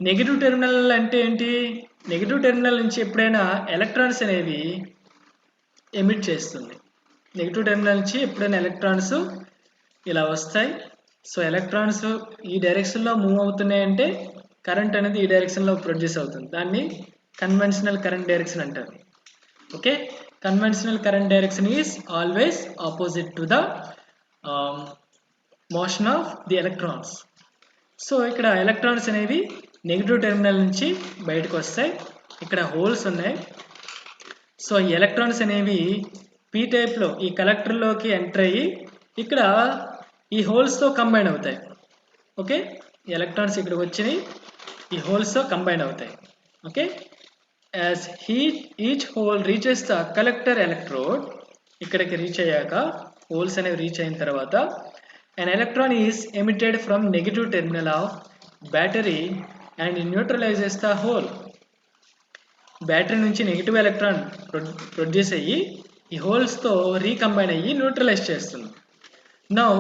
నెగిటివ్ టెర్మినల్ అంటే ఏంటి, నెగిటివ్ టెర్మినల్ నుంచి ఎప్పుడైనా ఎలక్ట్రాన్స్ అనేవి ఎమిట్ చేస్తుంది. నెగిటివ్ టెర్మినల్ నుంచి ఎప్పుడైనా ఎలక్ట్రాన్స్ ఇలా వస్తాయి. సో ఎలక్ట్రాన్స్ ఈ డైరెక్షన్లో మూవ్ అవుతున్నాయి అంటే కరెంట్ అనేది ఈ డైరెక్షన్లో ప్రొడ్యూస్ అవుతుంది. దాన్ని కన్వెన్షనల్ కరెంట్ డైరెక్షన్ అంటారు. Okay, conventional current direction is always opposite to the motion of the electrons. So ఇక్కడ ఎలక్ట్రాన్స్ అనేవి నెగిటివ్ టెర్మినల్ నుంచి బయటకు వస్తాయి. ఇక్కడ హోల్స్ ఉన్నాయి. సో ఈ ఎలక్ట్రాన్స్ అనేవి పీ టైప్లో ఈ కలెక్టర్లోకి ఎంటర్ అయ్యి ఇక్కడ ఈ హోల్స్తో కంబైన్ అవుతాయి. ఓకే, ఈ ఎలక్ట్రాన్స్ ఇక్కడికి వచ్చినాయి, ఈ హోల్స్తో కంబైన్ అవుతాయి. Okay, as each whole reaches the collector electrode, ఇక్కడికి రీచ్ అయ్యాక హోల్స్ అనేవి రీచ్ అయిన తర్వాత an electron is emitted from negative terminal of battery and neutralizes the hole. Battery నుంచి నెగిటివ్ ఎలక్ట్రాన్ ప్రొడ్యూస్ అయ్యి ఈ హోల్స్తో రీకంబైన్ అయ్యి న్యూట్రలైజ్ చేస్తుంది. Now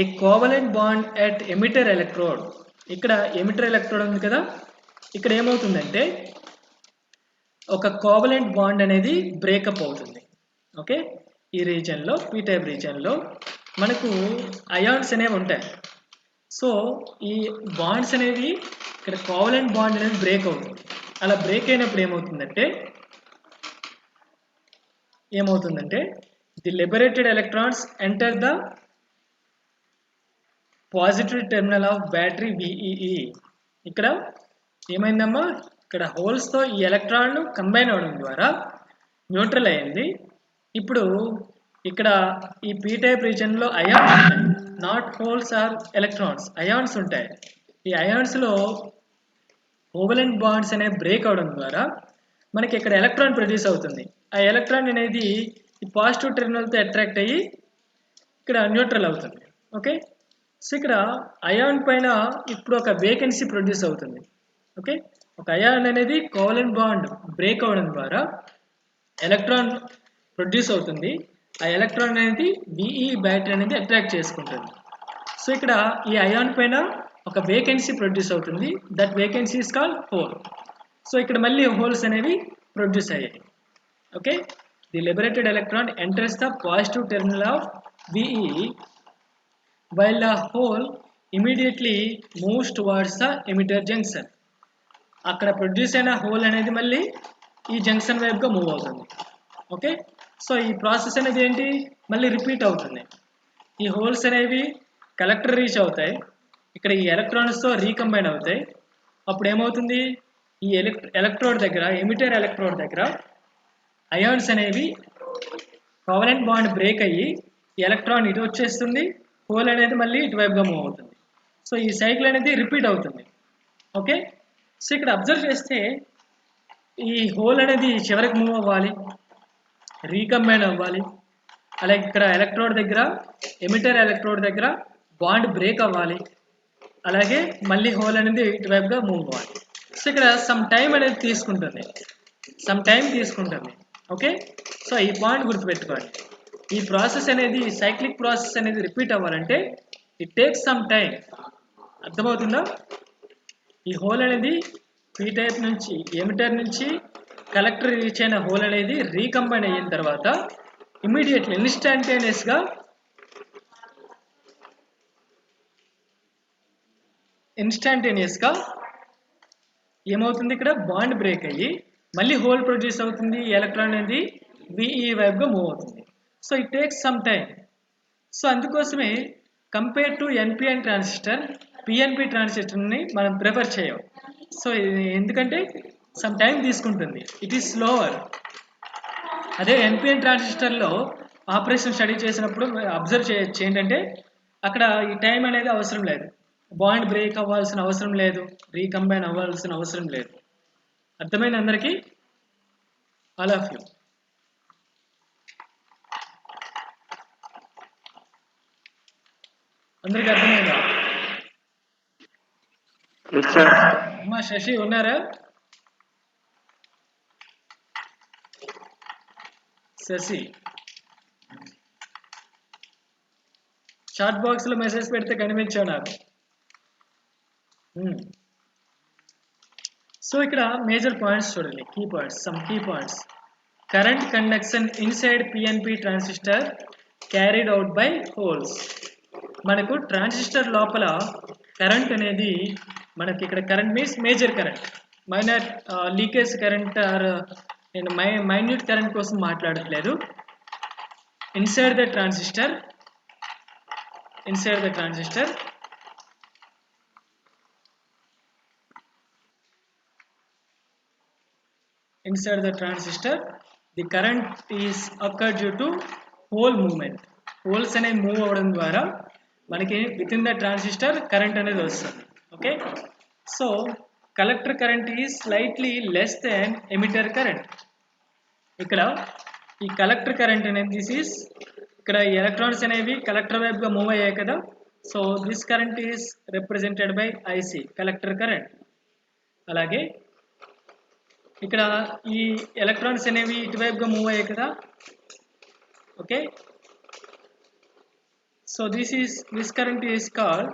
A covalent bond at emitter electrode, ఇక్కడ ఎమిటర్ ఎలక్ట్రోడ్ ఉంది కదా, ఇక్కడ ఏమవుతుందంటే ఒక కోవలెంట్ బాండ్ అనేది బ్రేకప్ అవుతుంది. ఓకే, ఈ రీజియన్లో పీ టైప్ రీజియన్లో మనకు అయాన్స్ అనేవి ఉంటాయి. సో ఈ బాండ్స్ అనేవి ఇక్కడ కోవలెంట్ బాండ్ అనేది బ్రేక్ అవుతుంది. అలా బ్రేక్ అయినప్పుడు ఏమవుతుందంటే the liberated electrons enter the positive terminal of battery VEE. ఇక్కడ ఏమైందమ్మా, ఇక్కడ హోల్స్తో ఈ ఎలక్ట్రాన్లు కంబైన్ అవడం ద్వారా న్యూట్రల్ అయింది. ఇప్పుడు ఇక్కడ ఈ పీ టైప్ రీజన్లో అయాన్స్ ఉంటాయి, not holes or electrons, ions ఉంటాయి. ఈ అయాన్స్లో కోవలెంట్ బాండ్స్ అనేవి బ్రేక్ అవడం ద్వారా మనకి ఇక్కడ ఎలక్ట్రాన్ ప్రొడ్యూస్ అవుతుంది. ఆ ఎలక్ట్రాన్ అనేది ఈ పాజిటివ్ టెర్మినల్తో అట్రాక్ట్ అయ్యి ఇక్కడ న్యూట్రల్ అవుతుంది. ఓకే, సో ఇక్కడ అయాన్ పైన ఇప్పుడు ఒక వేకెన్సీ ప్రొడ్యూస్ అవుతుంది. ఓకే, ఒక అయాన్ అనేది కోవలెంట్ బాండ్ బ్రేక్ అవడం ద్వారా ఎలక్ట్రాన్ ప్రొడ్యూస్ అవుతుంది. ఆ ఎలక్ట్రాన్ అనేది విఈ బ్యాటరీ అనేది అట్రాక్ట్ చేసుకుంటుంది. సో ఇక్కడ ఈ అయాన్ పైన ఒక వేకెన్సీ ప్రొడ్యూస్ అవుతుంది. That vacancy is called whole. So ఇక్కడ మళ్ళీ హోల్స్ అనేవి ప్రొడ్యూస్ అయ్యాయి. Okay, the liberated electron enters the positive terminal of VE while the whole immediately moves towards the emitter junction. అక్కడ ప్రొడ్యూస్ అయిన హోల్ అనేది మళ్ళీ ఈ జంక్షన్ వైపుగా మూవ్ అవుతుంది. ఓకే, సో ఈ ప్రాసెస్ అనేది ఏంటి, మళ్ళీ రిపీట్ అవుతుంది. ఈ హోల్స్ అనేవి కలెక్టర్ రీచ్ అవుతాయి, ఇక్కడ ఈ ఎలక్ట్రాన్స్తో రీకంబైన్ అవుతాయి. అప్పుడు ఏమవుతుంది, ఈ ఎలక్ట్రోడ్ దగ్గర ఎమిటర్ ఎలక్ట్రోడ్ దగ్గర అయాన్స్ అనేవి కోవలెంట్ బాండ్ బ్రేక్ అయ్యి ఈ ఎలక్ట్రాన్ ఇటు వచ్చేస్తుంది, హోల్ అనేది మళ్ళీ ఇటువైపుగా మూవ్ అవుతుంది. సో ఈ సైకిల్ అనేది రిపీట్ అవుతుంది. ఓకే, సో ఇక్కడ అబ్జర్వ్ చేస్తే ఈ హోల్ అనేది చివరికి మూవ్ అవ్వాలి, రీకంబైన్ అవ్వాలి. అలాగే ఇక్కడ ఎలక్ట్రోడ్ దగ్గర ఎమిటర్ ఎలక్ట్రోడ్ దగ్గర బాండ్ బ్రేక్ అవ్వాలి, అలాగే మళ్ళీ హోల్ అనేది ఇటువైపుగా మూవ్ అవ్వాలి. సో ఇక్కడ సమ్ టైం అనేది తీసుకుంటుంది. ఓకే, సో ఈ పాయింట్ గుర్తుపెట్టుకోండి. ఈ ప్రాసెస్ అనేది, సైక్లిక్ ప్రాసెస్ అనేది రిపీట్ అవ్వాలంటే ఇట్ టేక్స్ సమ్ టైం. అర్థమవుతుందా? ఈ హోల్ అనేది పీ టైప్ నుంచి ఎమిటర్ నుంచి కలెక్టర్ రీచ్ అయిన హోల్ అనేది రీకంబైన్ అయిన తర్వాత ఇమీడియట్లీ ఇన్స్టాంటేనియస్గా ఏమవుతుంది, ఇక్కడ బాండ్ బ్రేక్ అయ్యి మళ్ళీ హోల్ ప్రొడ్యూస్ అవుతుంది. ఈ ఎలక్ట్రాన్ అనేది విఈ వైపుగా మూవ్ అవుతుంది. So it takes some time. So అందుకోసమే compare to NPN transistor, PNP ట్రాన్సిస్టర్ని మనం ప్రిఫర్ చేయం. సో ఎందుకంటే సమ్ టైం తీసుకుంటుంది, ఇట్ ఈస్ స్లోవర్. అదే ఎన్పిఎన్ ట్రాన్సిస్టర్లో ఆపరేషన్ స్టడీ చేసినప్పుడు అబ్జర్వ్ చేయొచ్చు ఏంటంటే అక్కడ ఈ టైం అనేది అవసరం లేదు, బాండ్ బ్రేక్ అవ్వాల్సిన అవసరం లేదు, రీకంబైన్ అవ్వాల్సిన అవసరం లేదు. అర్థమైంది అందరికీ? All of you. అందరికి అర్థమైందా? అమ్మా శశి ఉన్నారా? శశి చాట్ బాక్స్ లో మెసేజ్ పెడితే కనిపించావు నాకు. సో ఇక్కడ మేజర్ పాయింట్స్ చూడండి, key points, some key points. Current conduction inside PNP transistor carried out by holes. మనకు ట్రాన్సిస్టర్ లోపల కరెంట్ అనేది, మనకి ఇక్కడ current means major current, minor leakage current or నేను మైన్యూట్ కరెంట్ కోసం మాట్లాడట్లేదు. Inside the transistor the current is occur due to pole movement. Poles అనేవి మూవ్ అవ్వడం ద్వారా మనకి with in the transistor current అనేది వస్తుంది. Okay, so collector current is slightly less than emitter current. ఇక్కడ ఈ కలెక్టర్ కరెంట్ అనేది దిస్ ఈస్, ఇక్కడ ఎలక్ట్రాన్స్ అనేవి కలెక్టర్ వైపుగా మూవ్ అయ్యాయి కదా, so this current is represented by IC, collector current. అలాగే ఇక్కడ ఈ ఎలక్ట్రాన్స్ అనేవి ఇటువైపుగా మూవ్ అయ్యాయి కదా. Okay, so this current is called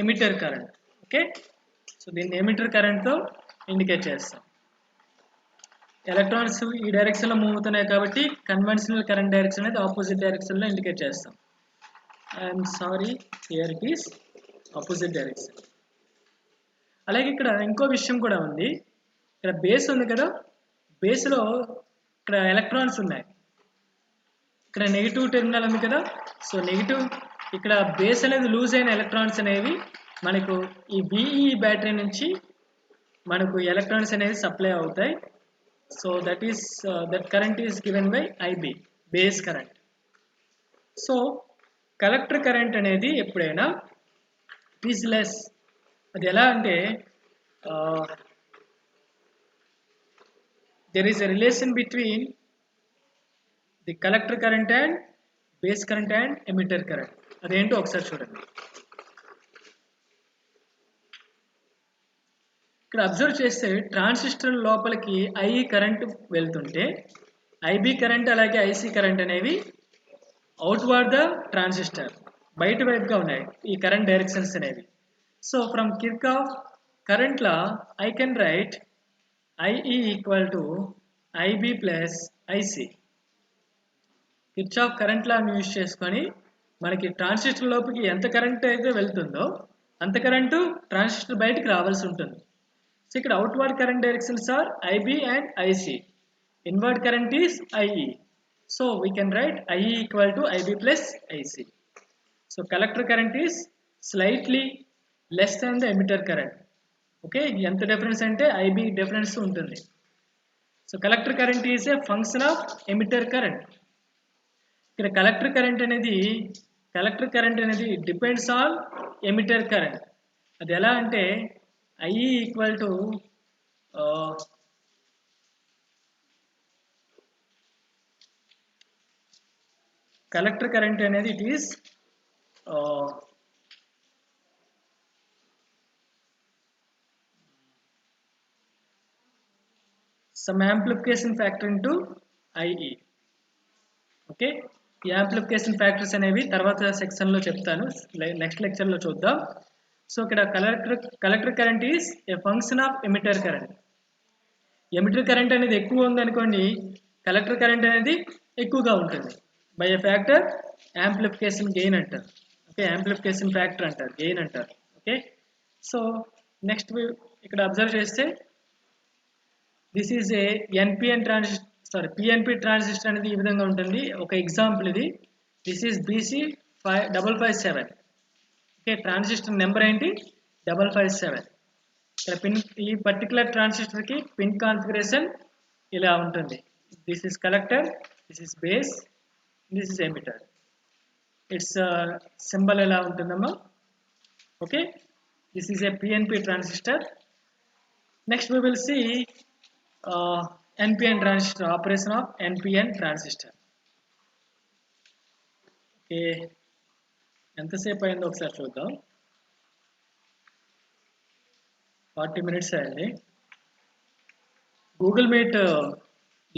emitter current. Okay, so దీన్ని ఎమిటర్ కరెంట్తో ఇండికేట్ చేస్తాం. ఎలక్ట్రాన్స్ ఈ డైరెక్షన్లో మూవ్ అవుతున్నాయి కాబట్టి కన్వెన్షనల్ కరెంట్ డైరెక్షన్ అనేది ఆపోజిట్ డైరెక్షన్లో ఇండికేట్ చేస్తాం. I'm sorry, here it is opposite direction. అలాగే ఇక్కడ ఇంకో విషయం కూడా ఉంది. ఇక్కడ బేస్ ఉంది కదా, బేస్లో ఇక్కడ ఎలక్ట్రాన్స్ ఉన్నాయి. ఇక్కడ నెగిటివ్ టెర్మినల్ ఉంది కదా, సో నెగిటివ్, ఇక్కడ బేస్ అనేది లూజ్ అయిన ఎలక్ట్రాన్స్ అనేవి మనకు ఈ బిఈ బ్యాటరీ నుంచి మనకు ఎలక్ట్రాన్స్ అనేవి సప్లై అవుతాయి. So that current is given by IB, base current. So collector current అనేది ఎప్పుడైనా ఇట్ ఈస్ లెస్. అది ఎలా అంటే there is a relation between the collector current and base current and emitter current. అదేంటో ఒకసారి చూడండి. ఇక్కడ అబ్జర్వ్ చేస్తే ట్రాన్సిస్టర్ లోపలికి ఐఈ కరెంట్ వెళ్తుంటే ఐబి కరెంట్ అలాగే ఐసి కరెంట్ అనేవి అవుట్వర్డ్ ద ట్రాన్సిస్టర్, బయట వైపుగా ఉన్నాయి ఈ కరెంట్ డైరెక్షన్స్ అనేవి. So from Kirchhoff current law I can write IE equal to IB plus IC. Kirchhoff current law use చేసుకొని మనకి ట్రాన్సిస్టర్ లోపలికి ఎంత కరెంట్ అయితే వెళ్తుందో అంత కరెంటు ట్రాన్సిస్టర్ బయటికి రావాల్సి ఉంటుంది. సో ఇక్కడ outward current directions are IB and IC, inward current is IE. So we can write IE equal to IB plus IC. So collector current is slightly less than the emitter current. Okay, ఎంత డిఫరెన్స్ అంటే ఐబి డిఫరెన్స్ ఉంటుంది. So collector current is a function of emitter current. ఇక్కడ కలెక్టర్ కరెంట్ అనేది డిపెండ్స్ ఆన్ ఎమిటర్ కరెంట్. అది ఎలా అంటే IE equal to collector current అనేది it is some amplification factor into IE. Okay, ఈ యాంప్లిఫికేషన్ ఫ్యాక్టర్స్ అనేవి తర్వాత సెక్షన్లో చెప్తాను, నెక్స్ట్ లెక్చర్లో చూద్దాం. సో ఇక్కడ collector current is a function of emitter current. Emitter current అనేది ఎక్కువ ఉందనుకోండి, కలెక్టర్ కరెంట్ అనేది ఎక్కువగా ఉంటుంది. By a factor amplification gain అంటారు. ఓకే, యాంప్లిఫికేషన్ ఫ్యాక్టర్ అంటారు, గెయిన్ అంటారు. ఓకే, సో నెక్స్ట్ ఇక్కడ అబ్జర్వ్ చేస్తే this is A NPN transistor, sorry PNP transistor అనేది ఈ విధంగా ఉంటుంది. ఒక ఎగ్జాంపుల్ ఇది. This is BC557. Okay, transistor number ఏంటి 557. ఇక్కడ పిన్, ఈ పర్టికులర్ ట్రాన్సిస్టర్కి పిన్ కాన్ఫిగరేషన్ ఇలా ఉంటుంది. This is collector, this is base, this is emitter. It's symbol ఎలా ఉంటుందమ్మా. Okay, this is A PNP transistor. Next we will see NPN transistor, operation of NPN transistor. Okay, ఎంతసేపు అయిందో ఒకసారి చూద్దాం. 40 minutes అయింది. గూగుల్ మీట్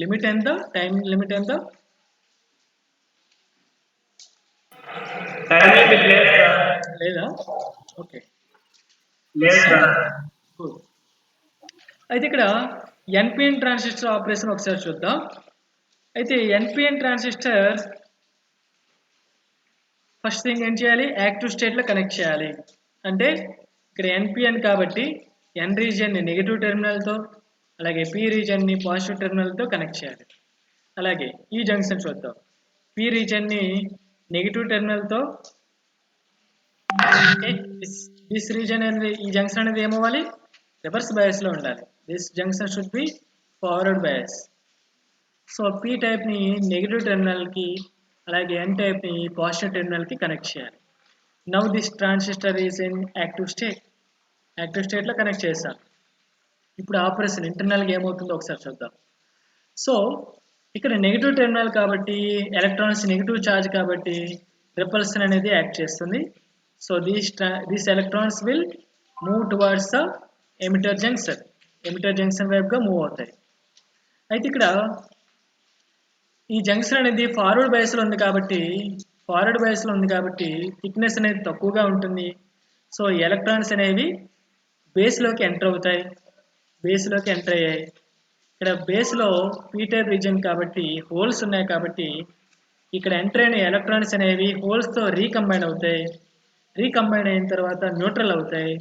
లిమిట్ ఎంత, టైం లిమిట్ ఎంత? టైం లిమిట్ లేదు సార్. లేదా? ఓకే, లేదు సార్. గుడ్. అయితే ఇక్కడ ఎన్పిఎన్ ట్రాన్సిస్టర్ ఆపరేషన్ ఒకసారి చూద్దాం. అయితే ఎన్పిఎన్ ట్రాన్సిస్టర్ ఫస్ట్ థింగ్ ఏం చేయాలి, యాక్టివ్ స్టేట్లో కనెక్ట్ చేయాలి. అంటే ఇక్కడ ఎన్పిఎన్ కాబట్టి ఎన్ రీజియన్ని నెగిటివ్ టెర్మినల్తో, అలాగే పి రీజియన్ని పాజిటివ్ టెర్మినల్తో కనెక్ట్ చేయాలి. అలాగే ఈ జంక్షన్ చూద్దాం. పి రీజియన్ని నెగిటివ్ టెర్మినల్తో, దిస్ రీజియన్ అనేది, ఈ జంక్షన్ అనేది ఏమవ్వాలి, రివర్స్ బయాస్లో ఉండాలి. This junction should be forward bias. So P టైప్ని నెగిటివ్ టెర్మినల్కి, అలాగే ఎన్ టైప్ని పాజిటివ్ టెర్మినల్కి కనెక్ట్ చేయాలి. Now this transistor is in active state. Active స్టేట్లో కనెక్ట్ చేశాను. ఇప్పుడు ఆపరేషన్ ఇంటర్నల్గా ఏమవుతుందో ఒకసారి చూద్దాం. సో ఇక్కడ నెగిటివ్ టెర్మినల్ కాబట్టి ఎలక్ట్రాన్స్ నెగిటివ్ ఛార్జ్ కాబట్టి రిపల్షన్ అనేది యాక్ట్ చేస్తుంది. So these electrons will move towards the emitter junction. Emitter junction వైపుగా మూవ్ అవుతాయి. అయితే ఇక్కడ ఈ జంక్షన్ అనేది ఫార్వర్డ్ బయాస్లో ఉంది కాబట్టి థిక్నెస్ అనేది తక్కువగా ఉంటుంది. సో ఎలక్ట్రాన్స్ అనేవి బేస్లోకి ఎంటర్ అయ్యాయి. ఇక్కడ బేస్లో పీ టైప్ రీజియన్ కాబట్టి హోల్స్ ఉన్నాయి కాబట్టి ఇక్కడ ఎంటర్ అయిన ఎలక్ట్రాన్స్ అనేవి హోల్స్తో రీకంబైన్ అవుతాయి. రీకంబైన్ అయిన తర్వాత న్యూట్రల్ అవుతాయి.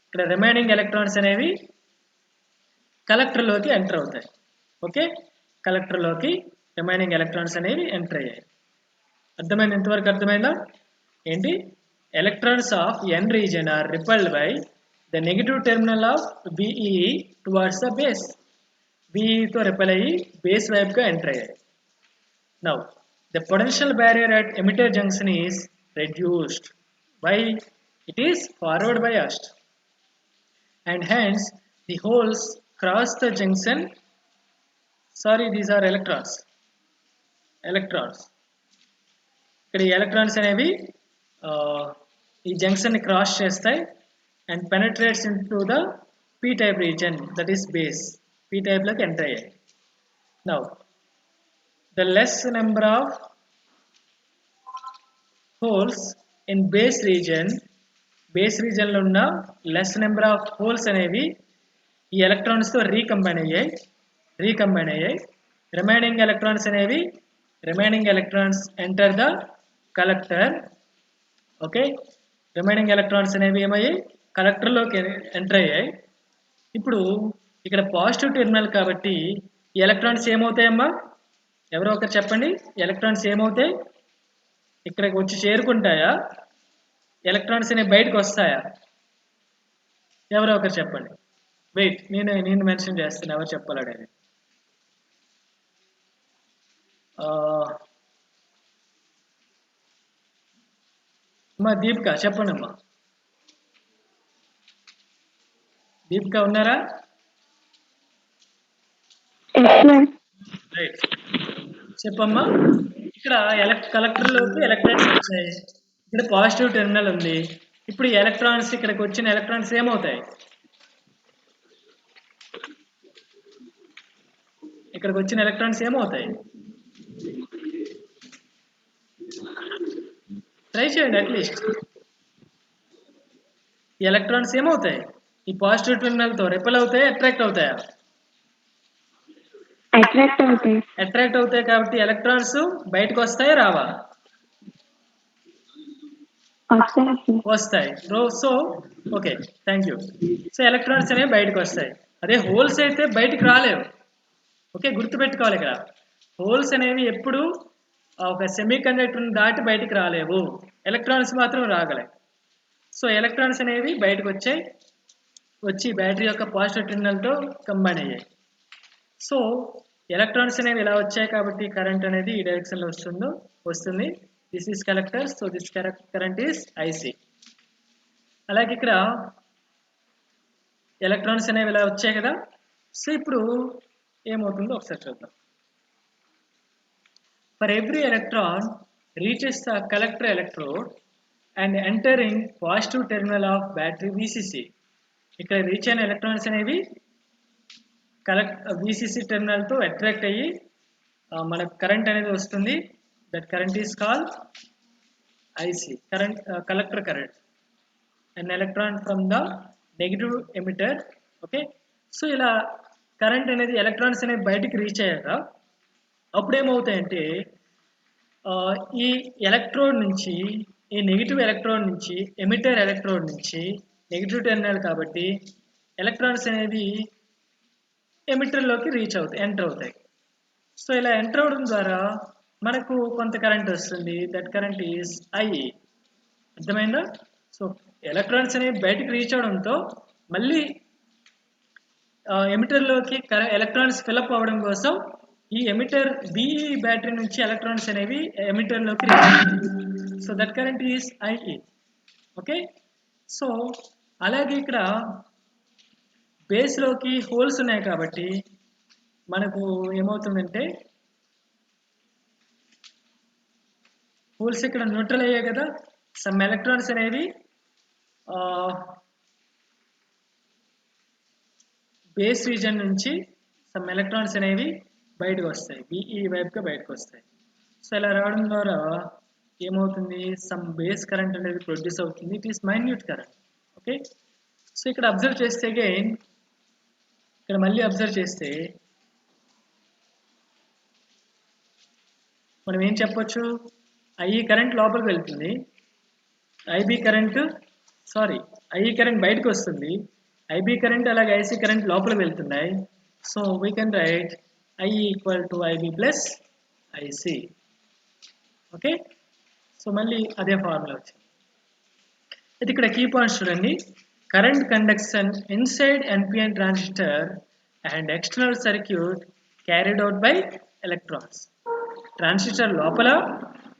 ఇక్కడ రిమైనింగ్ ఎలక్ట్రాన్స్ అనేవి కలెక్టర్లోకి ఎంటర్ అవుతాయి. ఓకే, కలెక్టర్లోకి రిమైనింగ్ ఎలక్ట్రాన్స్ అనేవి ఎంటర్ అయ్యాయి. అర్థమైంది? ఎంతవరకు అర్థమైందా? ఏంటి? Electrons of N region are repelled by the negative terminal of BE towards the base. బిఈతో రిపెల్ అయ్యి బేస్ వైపుగా ఎంటర్ అయ్యాయి. Now the potential barrier at emitter junction is reduced. Why? It is forward biased and hence the holes cross the junction. Sorry, these are electrons. ఇక్కడ ఈ ఎలక్ట్రాన్స్ అనేవి ఈ జంక్షన్ ని క్రాస్ చేస్తాయి and penetrates into the P type region, that is base. P type లోకి ఎంటర్ అయ్యాయి. Now the less number of holes in base రీజన్లో ఉన్న లెస్ నెంబర్ ఆఫ్ హోల్స్ అనేవి ఈ ఎలక్ట్రాన్స్తో రీకంబైన్ అయ్యాయి. Remaining electrons enter the collector. Okay, remaining electrons అనేవి ఏమయ్యాయి? కలెక్టర్లోకి ఎంటర్ అయ్యాయి. ఇప్పుడు ఇక్కడ పాజిటివ్ టెర్మినల్ కాబట్టి ఈ ఎలక్ట్రాన్స్ ఏమవుతాయమ్మా? ఎవరో ఒకరు చెప్పండి. ఎలక్ట్రాన్స్ ఏమవుతాయి? ఇక్కడికి వచ్చి చేరుకుంటాయా? ఎలక్ట్రాన్స్ అనేవి బయటకు వస్తాయా? ఎవరో ఒకరు చెప్పండి. వెయిట్, నేను మెన్షన్ చేస్తాను ఎవరు చెప్పాలనేది. అమ్మా దీపిక చెప్పండి. అమ్మా దీపిక ఉన్నారా? రైట్, చెప్పమ్మా. ఇక్కడ కలెక్టర్లోకి ఎలక్ట్రాన్స్ వచ్చాయి. ఇక్కడ పాజిటివ్ టెర్మినల్ ఉంది. ఇప్పుడు ఈ ఎలక్ట్రాన్స్, ఇక్కడికి వచ్చిన ఎలక్ట్రాన్స్ ఏమవుతాయి? ట్రై చేయండి అట్లీస్ట్. ఈ ఎలక్ట్రాన్స్ ఏమవుతాయి? ఈ పాజిటివ్ టెర్మినల్తో రిపెల్ అవుతాయి, అట్రాక్ట్ అవుతాయా? అట్రాక్ట్ అవుతాయి కాబట్టి ఎలక్ట్రాన్స్ బయటకు వస్తాయా రావా? వస్తాయి. So okay, thank you. So electrons అనేవి బయటకు వస్తాయి. అదే హోల్స్ అయితే బయటకు రాలేవు. ఓకే, గుర్తుపెట్టుకోవాలి. ఇక్కడ హోల్స్ అనేవి ఎప్పుడు ఒక సెమీ కండక్టర్ని దాటి బయటకు రాలేవు. ఎలక్ట్రాన్స్ మాత్రం రాగలవు. సో ఎలక్ట్రాన్స్ అనేవి బయటకు వచ్చి బ్యాటరీ యొక్క పాజిటివ్ టెర్మినల్తో కంబైన్ అయ్యాయి. సో ఎలక్ట్రాన్స్ అనేవి ఇలా వచ్చాయి కాబట్టి కరెంట్ అనేది ఈ డైరెక్షన్లో వస్తుంది. This is collector. So this current is IC. అలాగే ఇక్కడ ఎలక్ట్రాన్స్ అనేవి ఇలా వచ్చాయి కదా. సో ఇప్పుడు ఏమవుతుందో ఒకసారి చూద్దాం. For every electron reaches the collector electrode and entering positive terminal of battery VCC. ఇక్కడ రీచ్ అయిన ఎలక్ట్రాన్స్ అనేవి విసిసి టెర్మినల్తో అట్రాక్ట్ అయ్యి మనకు కరెంట్ అనేది వస్తుంది. That current is called IC, current, collector current. an electron from the negative emitter. Okay, so ఇలా కరెంట్ అనేది ఎలక్ట్రాన్స్ అనేవి బయటికి రీచ్ అయ్యాక అప్పుడు ఏమవుతాయంటే ఈ ఎలక్ట్రోడ్ నుంచి, ఈ నెగిటివ్ ఎలక్ట్రోడ్ నుంచి, ఎమిటర్ ఎలక్ట్రోడ్ నుంచి నెగిటివ్ టెర్మినల్ కాబట్టి ఎలక్ట్రాన్స్ అనేవి ఎమిటర్లోకి ఎంటర్ అవుతాయి. సో ఇలా ఎంటర్ అవడం ద్వారా మనకు కొంత కరెంట్ వస్తుంది. That current is IE. అర్థమైందా? సో ఎలక్ట్రాన్స్ అనేవి బయటకు రీచ్ అవడంతో మళ్ళీ ఎమిటర్లోకి ఎలక్ట్రాన్స్ ఫిల్అప్ అవ్వడం కోసం ఈ ఎమిటర్ బిఈ బ్యాటరీ నుంచి ఎలక్ట్రాన్స్ అనేవి ఎమిటర్లోకి so that current is IE. Okay, so అలాగే ఇక్కడ బేస్లోకి హోల్స్ ఉన్నాయి కాబట్టి మనకు ఏమవుతుందంటే హోల్స్ ఇక్కడ న్యూట్రల్ అయ్యాయి కదా, సమ్ ఎలక్ట్రాన్స్ అనేవి బేస్ రీజన్ నుంచి సమ్ ఎలక్ట్రాన్స్ అనేవి బయటకు వస్తాయి, బిఈ వైపుగా బయటకు వస్తాయి. సో ఇలా రావడం ద్వారా ఏమవుతుంది, సమ్ బేస్ కరెంట్ అనేది ప్రొడ్యూస్ అవుతుంది. It is minute current. Okay, so ఇక్కడ అబ్జర్వ్ చేస్తే అగైన్ ఇక్కడ మళ్ళీ అబ్జర్వ్ చేస్తే మనం ఏం చెప్పొచ్చు, ఐఈ కరెంట్ లోపలికి వెళ్తుంది, ఐబీ కరెంట్ బయటకు వస్తుంది, ఐబీ కరెంట్ అలాగే ఐసీ కరెంట్ లోపలికి వెళ్తున్నాయి. So we can write IE equal to IB plus IC. Okay, so మళ్ళీ అదే ఫార్ములా వచ్చింది. అయితే ఇక్కడ కీ పాయింట్స్ చూడండి, current conduction inside NPN transistor and external circuit carried out by electrons. Transistor లోపల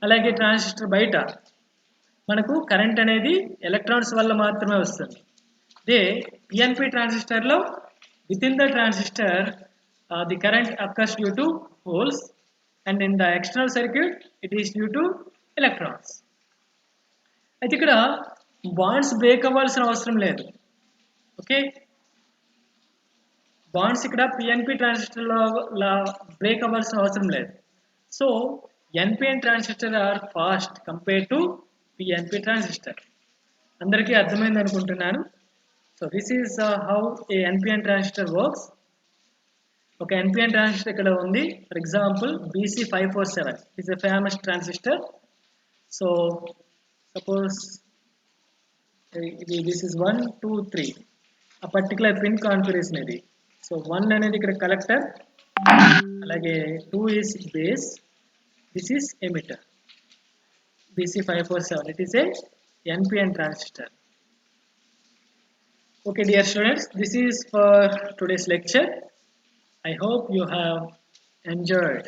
అలాగే ట్రాన్సిస్టర్ బయట మనకు కరెంట్ అనేది ఎలక్ట్రాన్స్ వల్ల మాత్రమే వస్తుంది. అదే పిఎన్పి ట్రాన్సిస్టర్లో with in the transistor the current occurs due to holes and in the external circuit it is due to electrons. అయితే ఇక్కడ బాండ్స్ బ్రేక్ అవ్వాల్సిన అవసరం లేదు. ఓకే, బాండ్స్ ఇక్కడ పిఎన్పి ట్రాన్సిస్టర్లో బ్రేక్ అవ్వాల్సిన అవసరం లేదు. So NPN transistor are fast compare to PNP transistor. అందరికీ అర్థమైంది అనుకుంటున్నాను. So this is how a NPN transistor works. ఒక ఎన్పిఎన్ ట్రాన్సిస్టర్ ఇక్కడ ఉంది, for example BC547 is a famous transistor. So suppose this is 1 2 3 ఆ పర్టికులర్ పిన్ కాన్ఫిగరేషన్ ఇది. సో 1 అనేది ఇక్కడ కలెక్టర్, అలాగే 2 is base, this is emitter. BC547, it is a NPN transistor. Okay dear students, this is for today's lecture. I hope you have enjoyed.